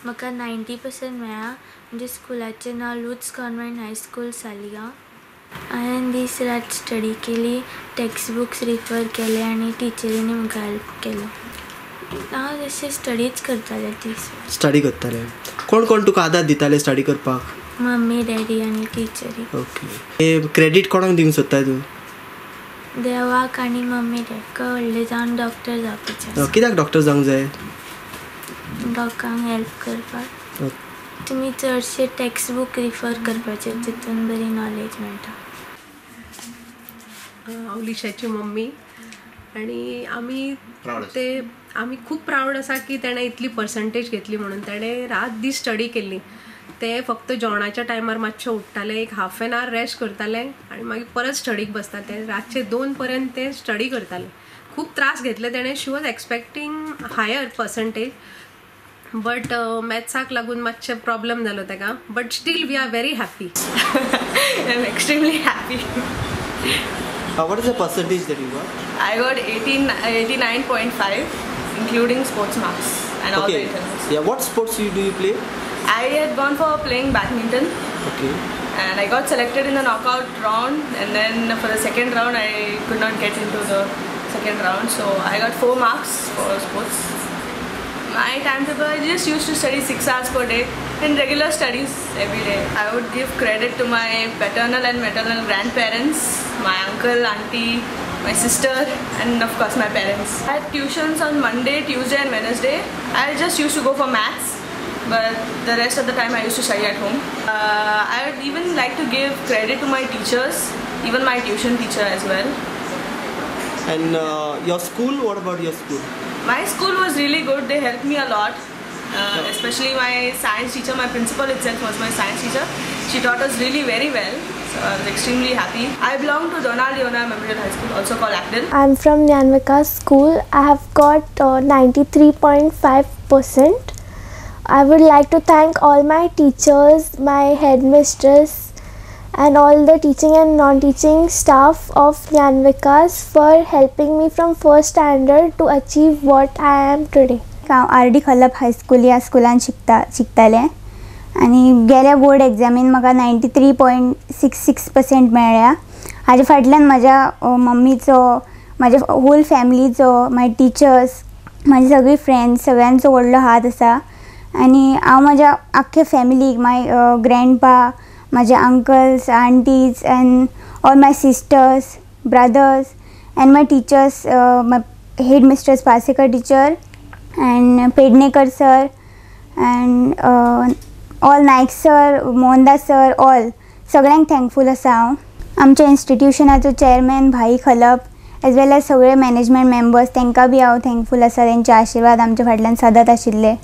म्हाका 90% मेळ्ळा. म्हणजे स्कुलाचें नांव लुट्स कॉन्वेंट हायस्कूल सालिगांव. हांवें दीस रात स्टडी केली, टेक्स्ट बुक्स रिफर केले आनी टिचरींनी म्हाका हेल्प केलो. हांव जशें स्टडीच करतालें दीस. स्टडी करतालें. कोण कोण तुका आदार दिताले स्टडी करपाक? मम्मी, डॅडी आनी टिचरी. ओके. क्रेडीट कोणाक दिवंक सोदता तूं? देवाक आनी मम्मी डॅडका व्हडलें जावन डॉक्टर जावपाचें. कित्याक डॉक्टर जावंक जाय? लोकांक हेल्प करपाक. तुमी चडशे टेक्स्ट बूक रिफर करपाचे, तितून बरी नॉलेज मेळटा. हांव लिशाची मम्मी आनी आमी खूब प्रावड आसा की तेणें इतली पर्संटेज घेतली म्हणून. तेणें रात दीस स्टडी केल्ली. ते फक्त जेवणाच्या टायमार मातशें उठताले, एक हाफ एन आवर रेस्ट करताले आनी मागीर परत स्टडीक बसताले. रातचे 2 पर्यंत ते स्टडी करताले. खूब त्रास घेतले तेणें. She was expecting higher percentage, but मॅथ्साक लागून मातशें प्रॉब्लम जालो तेका. But still we are very happy. I am extremely happy. What is the percentage that you got? I got 89.5, including sports marks and all the internals. Yeah, what sports do you play? I had gone for playing badminton. Okay. And I got selected in the knockout round, and then for the second round I could not get into the second round, so I got 4 marks for sports. My timetable, I just used to study 6 hours per day in regular studies every day. I would give credit to my paternal and maternal grandparents, my uncle, auntie, my sister, and of course my parents. I had tuitions on Monday, Tuesday and Wednesday. I just used to go for maths, but the rest of the time I used to study at home. I would even like to give credit to my teachers, even my tuition teacher as well. And your school, what about your school? My school was really good. They helped me a lot, especially my science teacher. My principal itself was my science teacher. She taught us really very well, so I was extremely happy. I belong to Donald Leona Memorial High School, also called Acton. I'm from Nyanvika School. I have got 93.5%. I would like to thank all my teachers, my headmistress, and all the teaching and non-teaching staff of Nyanvikas for helping me from first standard to achieve what I am today. हांव RD Khalap high school ह्या स्कुलान शिकतालें आनी गेल्या board examine म्हाका 93.66% मेळ्ळ्या. हाजे फाटल्यान म्हाज्या मम्मीचो, म्हाज्या होल फॅमिलीचो, मागीर टिचर्स, म्हाजी सगळीं फ्रेंड्स, सगळ्यांचो व्हडलो हात आसा. आनी हांव म्हाज्या आख्खे फॅमिलीक, माय ग्रँडपा, माझे uncles, aunties and all my sisters, brothers and my teachers, my headmistress Pasekar teacher and Pednekar sir and all Naik sir, Mohandas sir, all सगळ्यांक थँकफूल आसा हांव. आमच्या इन्स्टिट्यूशनाचो चेअरमॅन भाई खलप एज वेल एज सगळे management members, तांकां B हांव thankful आसा. तेंचे आशिर्वाद आमच्या फाटल्यान सदांच आशिल्ले.